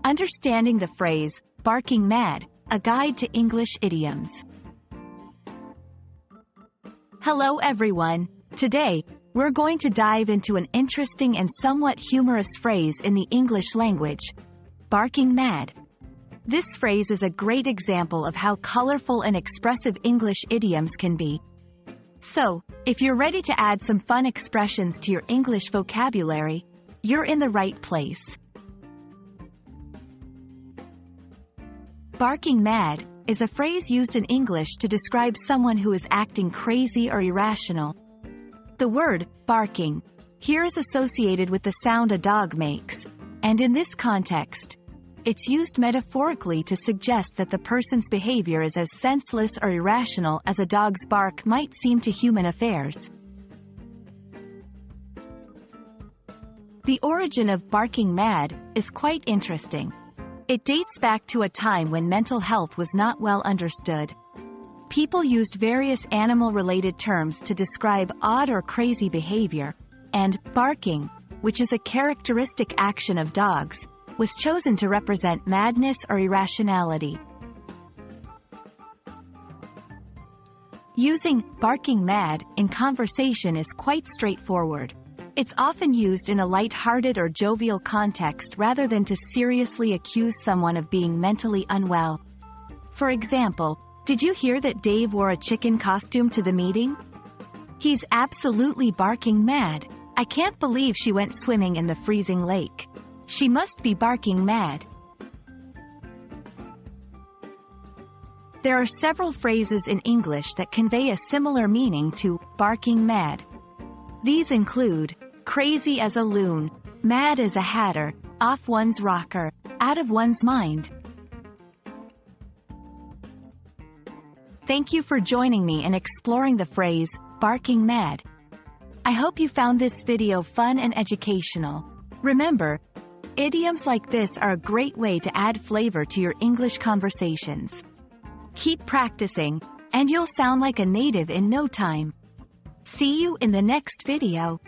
Understanding the phrase, barking mad, a guide to English idioms. Hello everyone. Today, we're going to dive into an interesting and somewhat humorous phrase in the English language, barking mad. This phrase is a great example of how colorful and expressive English idioms can be. So, if you're ready to add some fun expressions to your English vocabulary, you're in the right place. Barking mad is a phrase used in English to describe someone who is acting crazy or irrational. The word barking here is associated with the sound a dog makes, and in this context, it's used metaphorically to suggest that the person's behavior is as senseless or irrational as a dog's bark might seem to human affairs. The origin of barking mad is quite interesting. It dates back to a time when mental health was not well understood. People used various animal-related terms to describe odd or crazy behavior, and barking, which is a characteristic action of dogs, was chosen to represent madness or irrationality. Using barking mad in conversation is quite straightforward. It's often used in a light-hearted or jovial context rather than to seriously accuse someone of being mentally unwell. For example, did you hear that Dave wore a chicken costume to the meeting? He's absolutely barking mad. I can't believe she went swimming in the freezing lake. She must be barking mad. There are several phrases in English that convey a similar meaning to barking mad. These include crazy as a loon, mad as a hatter, off one's rocker, out of one's mind. Thank you for joining me in exploring the phrase, barking mad. I hope you found this video fun and educational. Remember, idioms like this are a great way to add flavor to your English conversations. Keep practicing, and you'll sound like a native in no time. See you in the next video.